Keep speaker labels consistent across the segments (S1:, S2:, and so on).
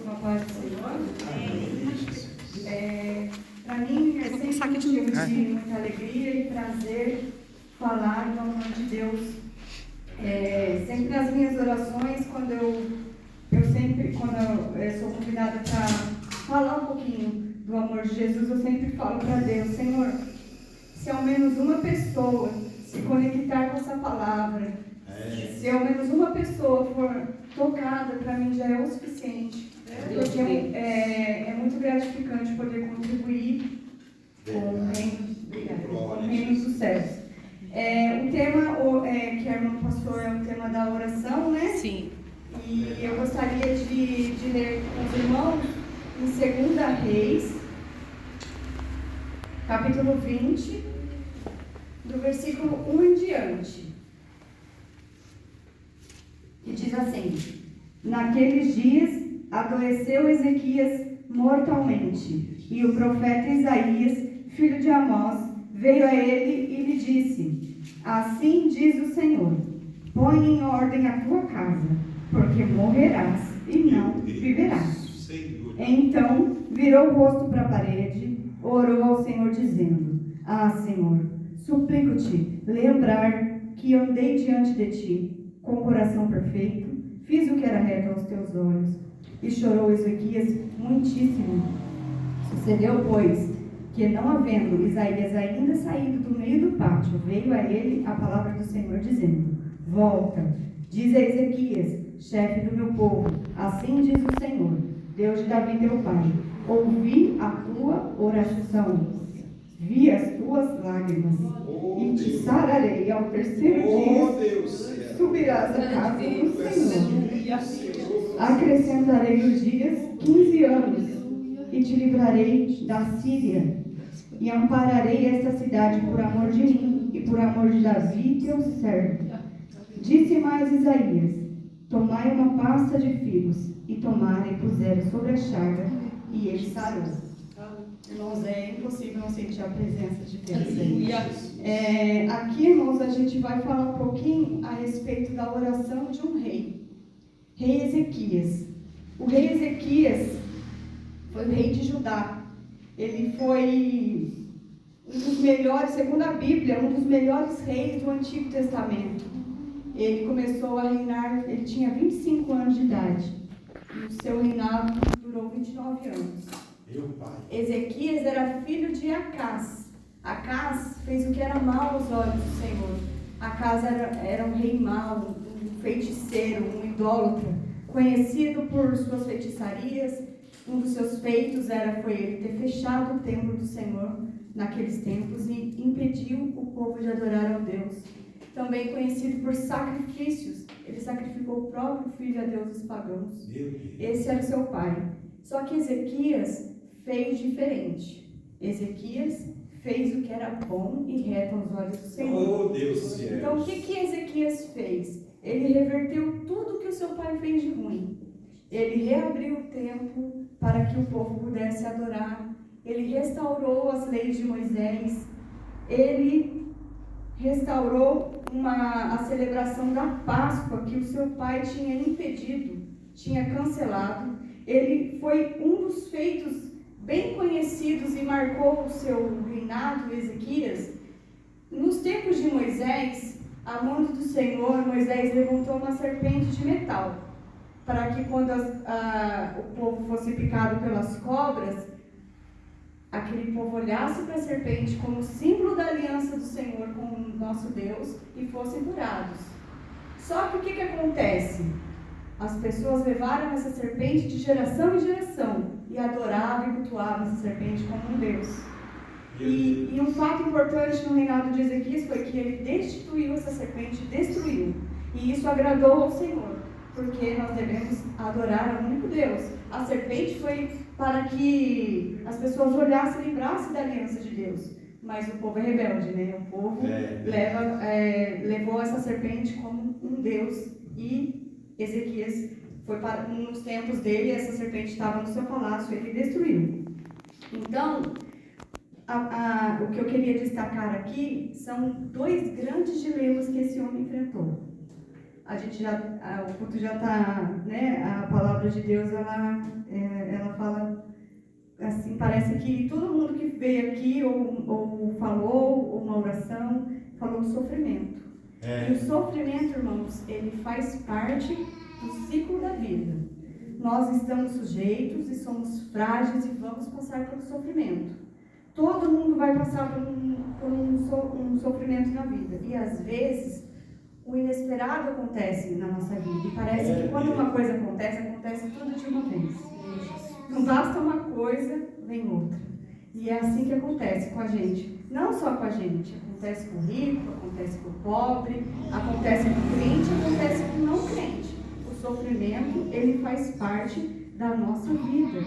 S1: Uma paz do Senhor. Para mim é sempre motivo de muita alegria e prazer falar em nome de Deus. Sempre nas minhas orações, quando eu sou convidada para falar um pouquinho do amor de Jesus, eu sempre falo para Deus: Senhor, se ao menos uma pessoa se conectar com essa palavra, se ao menos uma pessoa for tocada, para mim já é o suficiente. Porque é muito gratificante poder contribuir com o reino dos céus. O tema que a irmã passou é o tema da oração, né?
S2: Sim.
S1: E eu gostaria de ler com os irmãos em 2 Reis, capítulo 20, do versículo 1 em diante. E diz assim: Naqueles dias adoeceu Ezequias mortalmente, e o profeta Isaías, filho de Amós, veio a ele e lhe disse: Assim diz o Senhor, põe em ordem a tua casa, porque morrerás e não viverás. Então virou o rosto para a parede, orou ao Senhor dizendo: Senhor, suplico-te lembrar que andei diante de ti com o coração perfeito, fiz o que era reto aos teus olhos. E chorou Ezequias muitíssimo. Sucedeu, pois, que não havendo Isaías ainda saído do meio do pátio, veio a ele a palavra do Senhor, dizendo: Volta, diz a Ezequias, chefe do meu povo, assim diz o Senhor, Deus de Davi teu pai: ouvi a tua oração, vi as tuas lágrimas, e te sararei ao terceiro dia, subirás à casa do Senhor. Acrescentarei os dias 15 anos, e te livrarei da Síria, e ampararei esta cidade por amor de mim, e por amor de Davi teu servo. Disse mais Isaías: Tomai uma pasta de figos, e tomaram e puseram sobre a chaga, e ele sarou. Irmãos, é impossível não sentir a presença de Deus. Aqui, irmãos, a gente vai falar um pouquinho a respeito da oração de um rei. Rei Ezequias. O rei Ezequias foi o rei de Judá. Ele foi um dos melhores, segundo a Bíblia, um dos melhores reis do Antigo Testamento. Ele começou a reinar, ele tinha 25 anos de idade. E o seu reinado durou 29 anos.
S3: Meu pai.
S1: Ezequias era filho de Acás. Acás fez o que era mal aos olhos do Senhor. Acás era um rei mau, um feiticeiro, um idólatra, conhecido por suas feitiçarias. Um dos seus feitos foi ele ter fechado o templo do Senhor naqueles tempos e impediu o povo de adorar ao Deus. Também conhecido por sacrifícios, ele sacrificou o próprio filho a deuses pagãos. Esse era o seu pai. Só que Ezequias fez diferente. Ezequias fez o que era bom e reto aos olhos do Senhor.
S3: Oh, Deus.
S1: Então, o que Ezequias fez? Ele reverteu tudo que o seu pai fez de ruim. Ele reabriu o templo para que o povo pudesse adorar. Ele restaurou as leis de Moisés. Ele restaurou a celebração da Páscoa que o seu pai tinha impedido, tinha cancelado. Ele foi um dos feitos bem conhecidos e marcou o seu reinado, Ezequias. Nos tempos de Moisés, a mão do Senhor, Moisés levantou uma serpente de metal, para que quando o povo fosse picado pelas cobras, aquele povo olhasse para a serpente como símbolo da aliança do Senhor com o nosso Deus e fossem curados. Só que o que acontece? As pessoas levaram essa serpente de geração em geração e adoravam e cultuavam essa serpente como um Deus. E um fato importante no reinado de Ezequias foi que ele destituiu essa serpente, destruiu. E isso agradou ao Senhor, porque nós devemos adorar ao único Deus. A serpente foi para que as pessoas olhassem e lembrassem da aliança de Deus. Mas o povo é rebelde, né? O povo levou essa serpente como um Deus. E Ezequias foi para nos tempos dele, essa serpente estava no seu palácio, ele destruiu. Então, o que eu queria destacar aqui são dois grandes dilemas que esse homem enfrentou. o culto já está, né? A palavra de Deus, ela fala assim, parece que todo mundo que veio aqui ou falou, ou uma oração, falou do sofrimento. E o sofrimento, irmãos, ele faz parte do ciclo da vida. Nós estamos sujeitos e somos frágeis e vamos passar pelo sofrimento. Todo mundo vai passar por um sofrimento na vida. E às vezes, o inesperado acontece na nossa vida. E parece que quando uma coisa acontece tudo de uma vez. Não basta uma coisa, vem outra. E é assim que acontece com a gente. Não só com a gente. Acontece com o rico, acontece com o pobre, acontece com o crente, acontece com o não crente. O sofrimento, ele faz parte da nossa vida.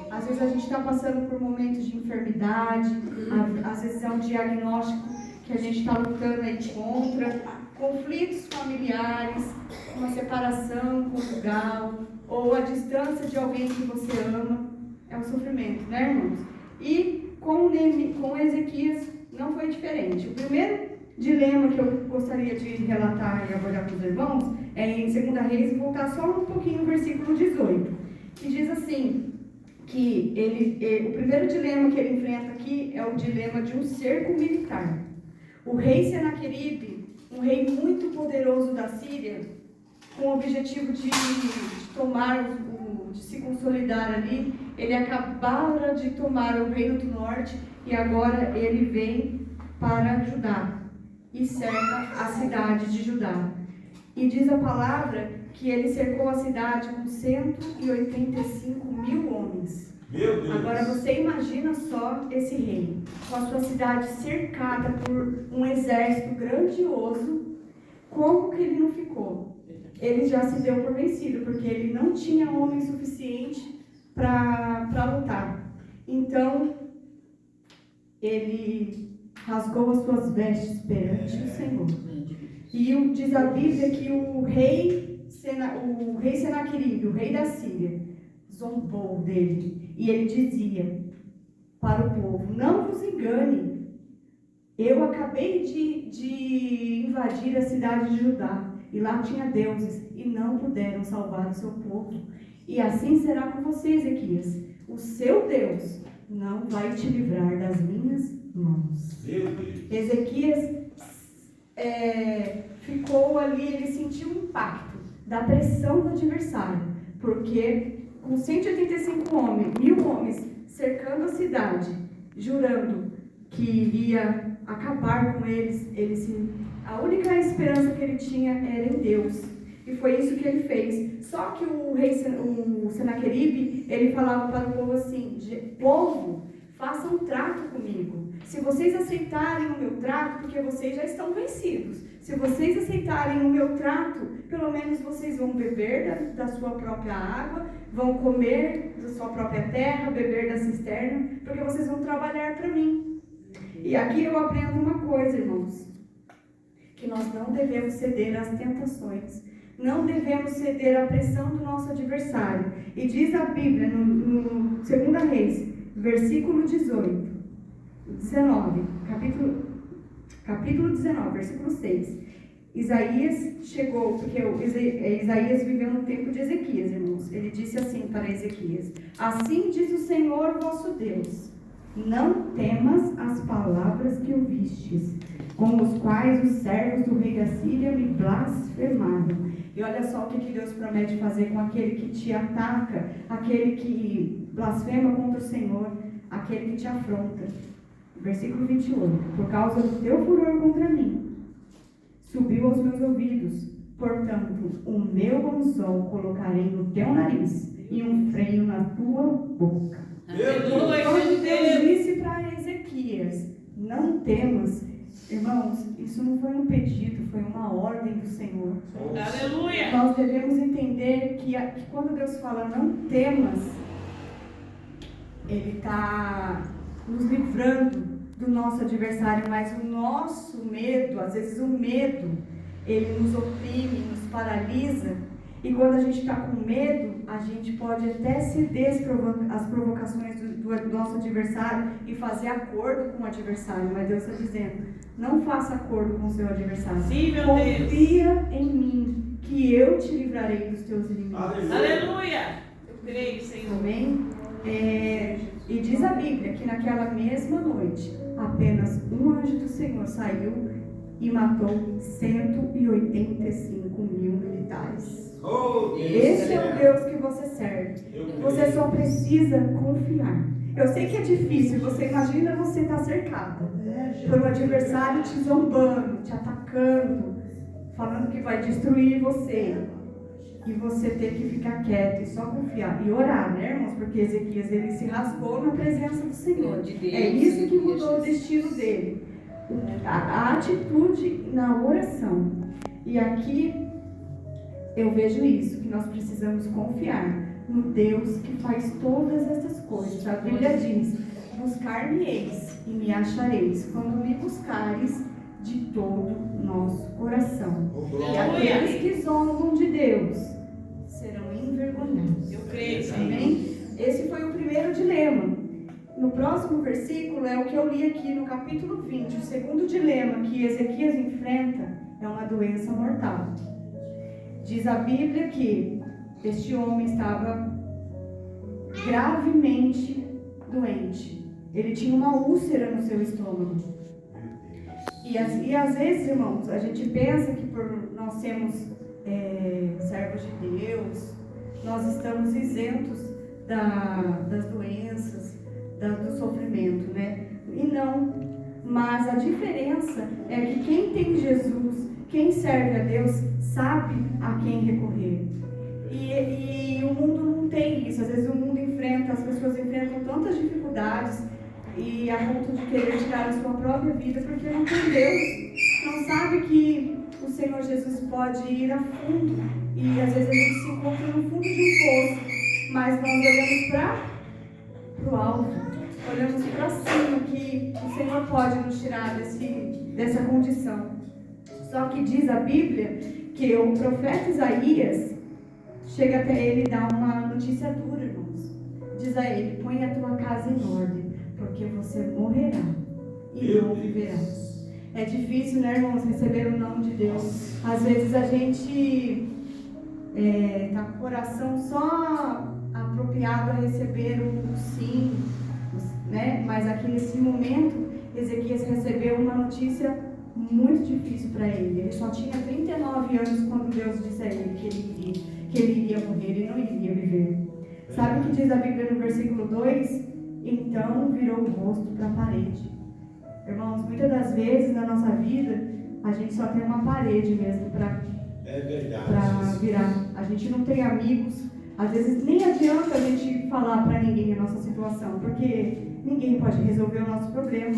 S1: Às vezes a gente está passando por momentos de enfermidade, às vezes é um diagnóstico que a gente está lutando aí contra, conflitos familiares, uma separação conjugal, ou a distância de alguém que você ama, é um sofrimento, né, irmãos? E com Ezequias não foi diferente. O primeiro dilema que eu gostaria de relatar e abordar com os irmãos é em 2 Reis, e voltar só um pouquinho no versículo 18, que diz assim, que o primeiro dilema que ele enfrenta aqui é o dilema de um cerco militar. O rei Senaqueribe, um rei muito poderoso da Síria, com o objetivo de se consolidar ali, ele acabara de tomar o reino do norte e agora ele vem para Judá e cerca a cidade de Judá. E diz a palavra que ele cercou a cidade com 185 mil homens. Meu Deus. Agora você imagina só esse rei, com a sua cidade cercada por um exército grandioso, como que ele não ficou? Ele já se deu por vencido, porque ele não tinha homem suficiente para lutar. Então, ele rasgou as suas vestes perante o Senhor. E diz a Bíblia que o rei Senaqueribe, o rei da Síria, zombou dele. E ele dizia para o povo: não vos engane, eu acabei de invadir a cidade de Judá, e lá tinha deuses, e não puderam salvar o seu povo. E assim será com você, Ezequias. O seu Deus não vai te livrar das minhas mãos. Ezequias ficou ali, ele sentiu o impacto da pressão do adversário, porque com 185 mil homens cercando a cidade, jurando que iria acabar com eles, a única esperança que ele tinha era em Deus. E foi isso que ele fez. Só que o Senaqueribe, ele falava para o povo assim: povo, façam um trato comigo. Se vocês aceitarem o meu trato, porque vocês já estão vencidos. Se vocês aceitarem o meu trato, pelo menos vocês vão beber da sua própria água, vão comer da sua própria terra, beber da cisterna, porque vocês vão trabalhar para mim. E aqui eu aprendo uma coisa, irmãos, que nós não devemos ceder às tentações, não devemos ceder à pressão do nosso adversário. E diz a Bíblia, no 2 Reis, versículo 19, capítulo 19, versículo 6. Isaías chegou, porque Isaías viveu no tempo de Ezequias, irmãos. Ele disse assim para Ezequias: assim diz o Senhor vosso Deus, não temas as palavras que ouvistes, com os quais os servos do rei da Síria me blasfemaram. E olha só o que Deus promete fazer com aquele que te ataca, aquele que blasfema contra o Senhor, aquele que te afronta. Versículo 28. Por causa do teu furor contra mim, subiu aos meus ouvidos. Portanto, o meu anzol colocarei no teu nariz e um freio na tua boca. Quando Deus disse para Ezequias: não temas. Irmãos, isso não foi um pedido, foi uma ordem do Senhor. Aleluia! Nós devemos entender que quando Deus fala não temas, Ele está nos livrando do nosso adversário, mas o nosso medo, às vezes o medo, ele nos oprime, nos paralisa, e quando a gente está com medo, a gente pode até ceder às provocações do nosso adversário e fazer acordo com o adversário, mas Deus está dizendo: não faça acordo com o seu adversário. Sim, confia em mim, que eu te livrarei dos teus inimigos.
S2: Aleluia! Eu creio, Senhor.
S1: Amém? E diz a Bíblia que naquela mesma noite, apenas um anjo do Senhor saiu e matou 185 mil militares. Esse é o Deus que você serve. Você só precisa confiar. Eu sei que é difícil. Você imagina você estar cercada por um adversário te zombando, te atacando, falando que vai destruir você. E você ter que ficar quieto e só confiar. E orar, né, irmãos? Porque Ezequias, ele se rasgou na presença do Senhor. É isso que mudou o destino dele. A atitude na oração. E aqui eu vejo isso, que nós precisamos confiar no Deus que faz todas essas coisas. A Bíblia diz: buscar-me-eis e me achareis, quando me buscares de todo o nosso coração. E aqueles que zombam de Deus serão envergonhados.
S2: Eu creio,
S1: amém? Esse foi o primeiro dilema. No próximo versículo é o que eu li aqui no capítulo 20. O segundo dilema que Ezequias enfrenta é uma doença mortal. Diz a Bíblia que este homem estava gravemente doente. Ele tinha uma úlcera no seu estômago. E às vezes, irmãos, a gente pensa que por nós sermos servos de Deus, nós estamos isentos das doenças, do sofrimento, né? E não. Mas a diferença é que quem tem Jesus, quem serve a Deus, sabe a quem recorrer. E o mundo não tem isso. Às vezes o mundo as pessoas enfrentam tantas dificuldades e a ponto de querer tirar a sua própria vida porque não tem Deus. Não sabe que o Senhor Jesus pode ir a fundo. E às vezes a gente se encontra no fundo de um poço, mas nós olhamos para o alto, olhamos para cima, que o Senhor pode nos tirar dessa condição. Só que diz a Bíblia que o profeta Isaías chega até ele e dá uma notícia dura, irmãos. Diz a ele: põe a tua casa em ordem, porque você morrerá e não viverá. É difícil, né, irmãos, receber o nome de Deus. Às vezes a gente está com o coração só apropriado a receber o sim, né? Mas aqui nesse momento, Ezequias recebeu uma notícia muito difícil para ele. Ele só tinha 39 anos quando Deus disse a ele que ele iria morrer, ele não iria viver. Sabe o que diz a Bíblia no versículo 2? Então virou o rosto para a parede. Irmãos, muitas das vezes na nossa vida, a gente só tem uma parede mesmo para virar. A gente não tem amigos. Às vezes nem adianta a gente falar para ninguém a nossa situação, porque ninguém pode resolver o nosso problema.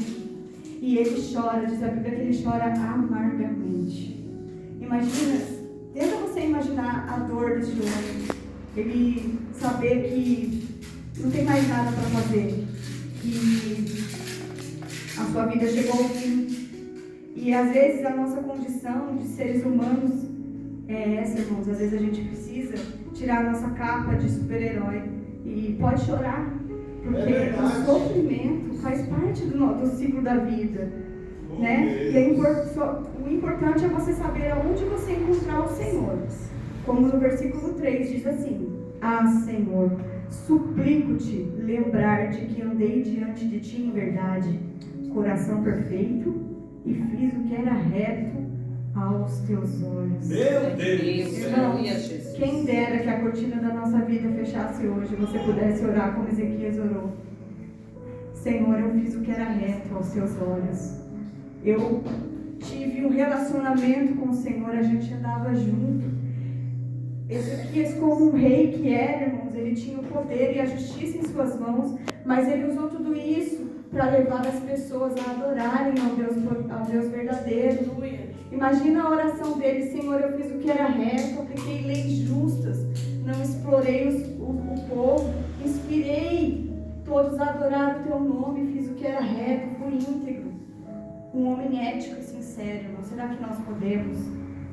S1: E ele chora, diz a Bíblia que ele chora amargamente. Imagina, tenta você imaginar a dor desse homem. Ele saber que não tem mais nada para fazer, que a sua vida chegou ao fim. E às vezes a nossa condição de seres humanos é essa, irmãos. Às vezes a gente precisa tirar a nossa capa de super-herói e pode chorar, porque o sofrimento faz parte do ciclo da vida, né? E o importante é você saber aonde você encontrar o Senhor. Como no versículo 3 diz assim: ah, Senhor, suplico-te lembrar de que andei diante de ti em verdade, coração perfeito, e fiz o que era reto aos teus olhos.
S3: Meu Deus!
S1: Irmãos, quem dera que a cortina da nossa vida fechasse hoje, você pudesse orar como Ezequias orou. Senhor, eu fiz o que era reto aos teus olhos. Eu tive um relacionamento com o Senhor, a gente andava junto. Ezequias, como um rei que era, irmãos, ele tinha o poder e a justiça em suas mãos, mas ele usou tudo isso para levar as pessoas a adorarem ao Deus verdadeiro. Imagina a oração dele: Senhor, eu fiz o que era reto, apliquei leis justas, não explorei o povo, inspirei todos a adorar o teu nome, fiz o que era reto, fui íntegro. Um homem ético e sincero, irmão. Será que nós podemos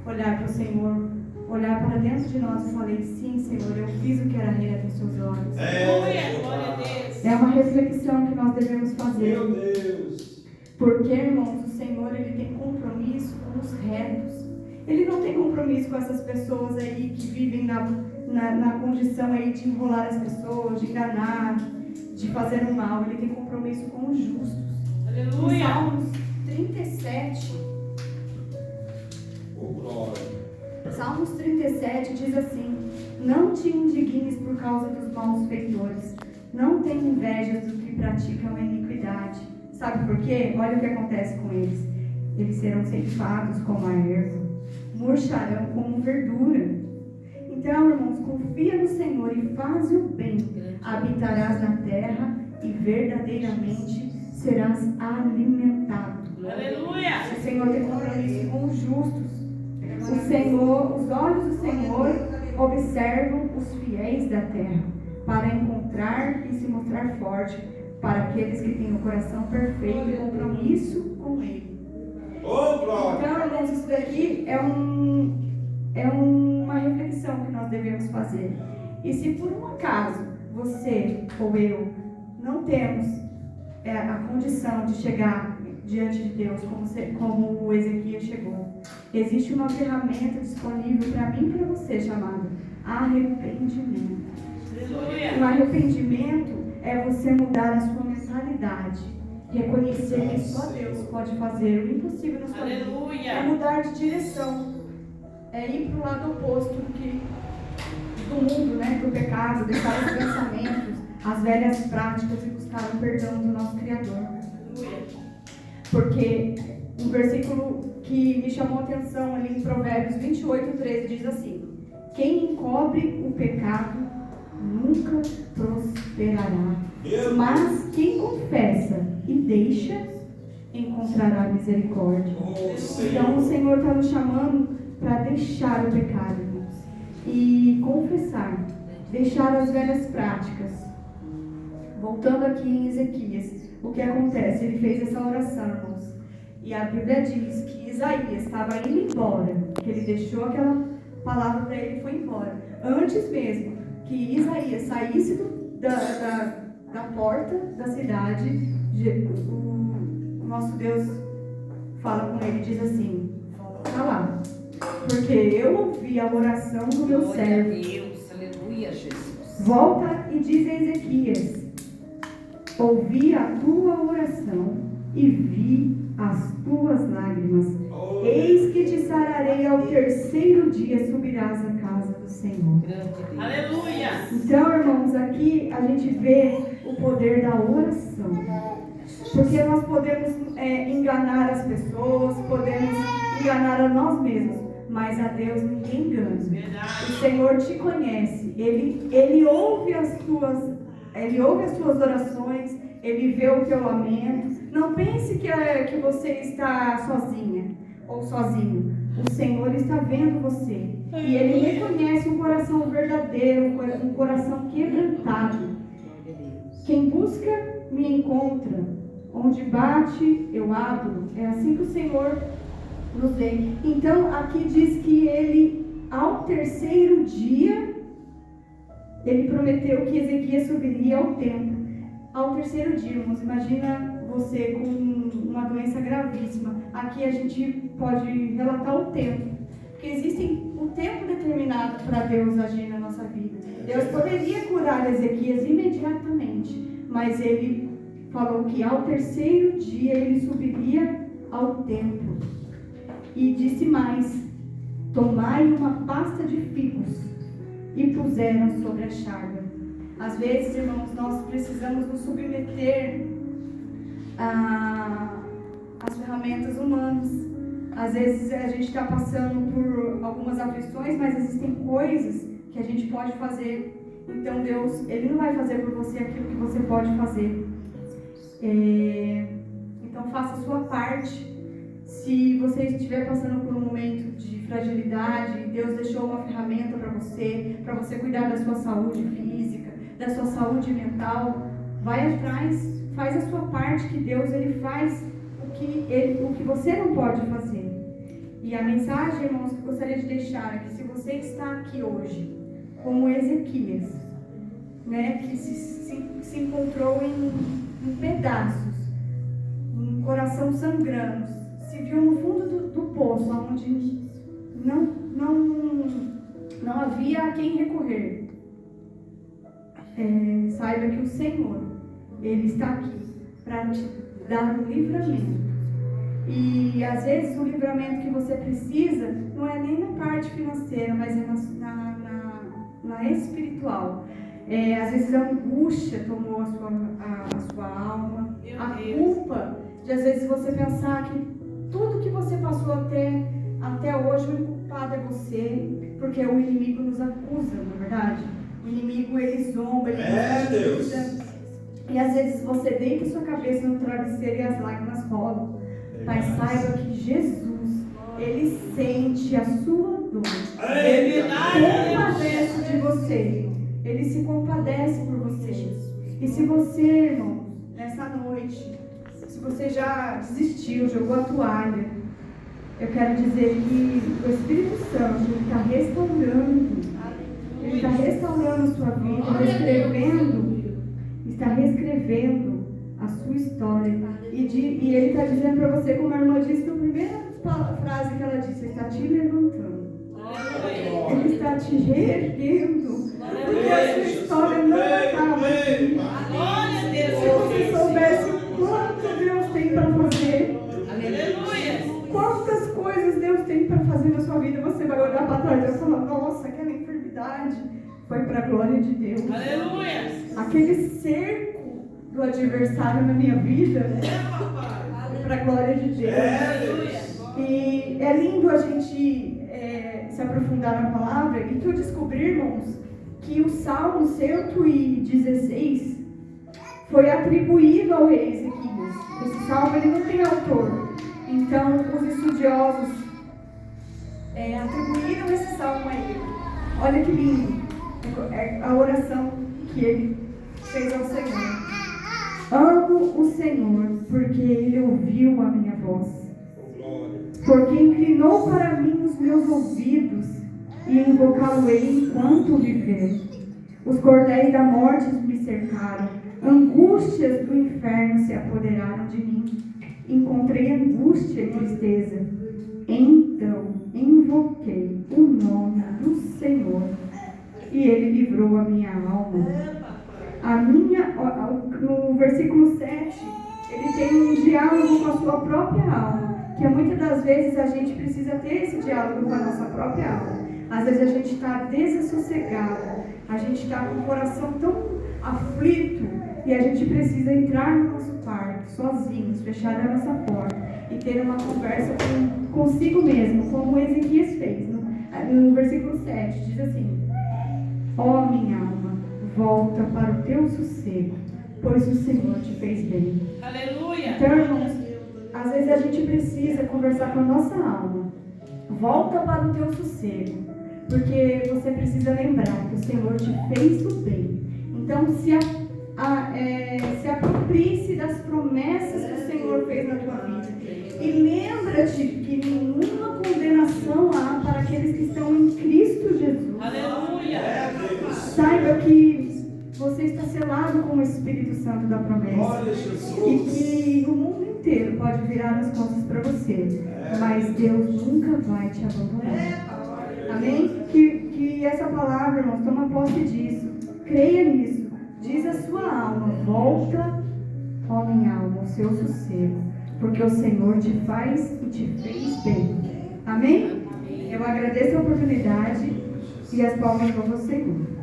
S1: olhar para o Senhor, olhar para dentro de nós e falar: sim, Senhor, eu fiz o que era reto aos seus olhos?
S2: Glória a Deus.
S1: É uma reflexão que nós devemos fazer.
S3: Meu Deus!
S1: Porque, irmãos, o Senhor, ele tem compromisso com os retos. Ele não tem compromisso com essas pessoas aí que vivem na condição aí de enrolar as pessoas, de enganar, de fazer o mal. Ele tem compromisso com os justos.
S2: Aleluia.
S1: Em Salmos 37. Salmos 37 diz assim: não te indignes por causa dos maus feitores, não tenha inveja dos que praticam a iniquidade. Sabe por quê? Olha o que acontece com eles. Eles serão ceifados como a erva, murcharão como verdura. Então, irmãos, confia no Senhor e faz o bem. Habitarás na terra e verdadeiramente serás alimentado.
S2: Aleluia.
S1: O Senhor tem compromisso com os justos. Os olhos do Senhor observam os fiéis da terra, para encontrar e se mostrar forte para aqueles que têm o coração perfeito e compromisso com Ele. Então, irmãos, isso daqui é uma reflexão que nós devemos fazer. E se por um acaso você ou eu não temos a condição de chegar diante de Deus como o Ezequias chegou, existe uma ferramenta disponível para mim e para você, chamada arrependimento.
S2: Aleluia.
S1: O arrependimento é você mudar a sua mentalidade, reconhecer que só Deus pode fazer o impossível na sua vida.
S2: Aleluia.
S1: É mudar de direção, é ir para o lado oposto do mundo, né, do pecado, deixar os pensamentos, as velhas práticas e buscar o perdão do nosso Criador. Porque um versículo que me chamou a atenção ali em Provérbios 28:13 diz assim: quem encobre o pecado nunca prosperará, mas quem confessa e deixa encontrará misericórdia. Então o Senhor está nos chamando para deixar o pecado, irmãos, e confessar, deixar as velhas práticas. Voltando aqui em Ezequias, o que acontece? Ele fez essa oração, irmãos, e a Bíblia diz que Isaías estava indo embora, que ele deixou aquela palavra para ele e foi embora. Antes mesmo que Isaías saísse da porta da cidade, o nosso Deus fala com ele e diz assim: volta lá, porque eu ouvi a oração do meu servo.
S3: Deus, aleluia, Jesus.
S1: Volta e diz a Ezequias: ouvi a tua oração e vi as tuas lágrimas. Eis que te sararei ao terceiro dia, subirás à casa do Senhor.
S2: Aleluia.
S1: Então, irmãos, aqui a gente vê o poder da oração. Porque nós podemos enganar as pessoas, podemos enganar a nós mesmos, mas a Deus ninguém engana. O Senhor te conhece, Ele ouve as tuas orações, Ele vê o teu lamento. Não pense que você está sozinha ou sozinho. O Senhor está vendo você. E Ele reconhece um coração verdadeiro, um coração quebrantado. Quem busca, me encontra. Onde bate, eu abro. É assim que o Senhor nos vê. Então, aqui diz que Ele, ao terceiro dia, Ele prometeu que Ezequias subiria ao templo. Ao terceiro dia, irmãos, imagina você com uma doença gravíssima. Aqui a gente pode relatar o tempo, porque existe um tempo determinado para Deus agir na nossa vida. Deus poderia curar Ezequias imediatamente, mas Ele falou que ao terceiro dia Ele subiria ao templo. E disse mais: tomai uma pasta de figos e puseram sobre a chaga. Às vezes, irmãos, nós precisamos nos submeter às ferramentas humanas. Às vezes a gente está passando por algumas aflições, mas existem coisas que a gente pode fazer. Então Deus, Ele não vai fazer por você aquilo que você pode fazer. Então faça a sua parte. Se você estiver passando por um momento de fragilidade, Deus deixou uma ferramenta para você cuidar da sua saúde física, da sua saúde mental, vai atrás, faz a sua parte, que Deus Ele faz o que você não pode fazer. E a mensagem, irmãos, que eu gostaria de deixar é que se você está aqui hoje, como Ezequias, né, que se encontrou em pedaços, um coração sangrando, se viu no fundo do poço, onde não havia a quem recorrer. Saiba que o Senhor, Ele está aqui para te dar um livramento. E às vezes o livramento que você precisa não é nem na parte financeira, mas é na espiritual. Às vezes a angústia tomou a sua alma, a culpa de às vezes você pensar que tudo que você passou até hoje, o culpado é você, porque o inimigo nos acusa, não é verdade? O inimigo, ele zomba, ele nos acusa. E às vezes você deita sua cabeça no travesseiro e as lágrimas rolam. Mas saiba que Jesus, Ele sente a sua dor. Ele compadece de você. Ele se compadece por você. E se você, irmão, nessa noite, se você já desistiu, jogou a toalha, eu quero dizer que o Espírito Santo está restaurando. Ele está restaurando a sua vida, está reescrevendo a sua história. E Ele está dizendo para você, como a irmã disse na primeira frase que ela disse, Ele está te levantando. Ele está te reerguendo. Porque a sua história não acaba aqui. Se você soubesse o quanto Deus tem para fazer, quantas coisas Deus tem para fazer na sua vida, você vai olhar para trás e falar, nossa, aquela enfermidade foi para a glória de Deus.
S2: Aleluia.
S1: Aquele cerco do adversário na minha vida foi para a glória de Deus. E é lindo a gente se aprofundar na palavra, e que eu descobri, irmãos, que o Salmo 116 foi atribuído ao rei Ezequias. Esse salmo ele não tem autor. Então, os estudiosos atribuíram esse salmo a ele. Olha que lindo. É a oração que ele fez ao Senhor. Amo o Senhor, porque Ele ouviu a minha voz. Porque inclinou para mim os meus ouvidos, e invocá-lo-ei enquanto viver. Os cordéis da morte me cercaram, angústias do inferno se apoderaram de mim. Encontrei angústia e tristeza. Então invoquei o nome do Senhor, e Ele livrou a minha alma. No versículo 7, ele tem um diálogo com a sua própria alma, que muitas das vezes a gente precisa ter esse diálogo com a nossa própria alma. Às vezes a gente está desassossegado, a gente está com o coração tão aflito, e a gente precisa entrar no nosso quarto, sozinhos, fechar a nossa porta e ter uma conversa consigo mesmo, como Ezequias fez. No versículo 7 diz assim: ó minha alma, volta para o teu sossego, pois o Senhor te fez bem.
S2: Aleluia.
S1: Então, irmãos, às vezes a gente precisa conversar com a nossa alma. Volta para o teu sossego, porque você precisa lembrar que o Senhor te fez o bem. Então, se aproprie-se das promessas que o Senhor fez na tua vida. E lembra-te que nenhuma condenação há para aqueles que estão em Cristo Jesus.
S2: Aleluia.
S1: Saiba que você está selado com o Espírito Santo da promessa. E que o mundo inteiro pode virar as costas para você, mas Deus nunca vai te abandonar. Amém? Que essa palavra, irmãos, toma posse disso. Creia nisso. Diz a sua alma: volta, ó minha alma, ao seu sossego, porque o Senhor te faz e te fez bem. Amém? Eu agradeço a oportunidade e as palmas vão ao Senhor.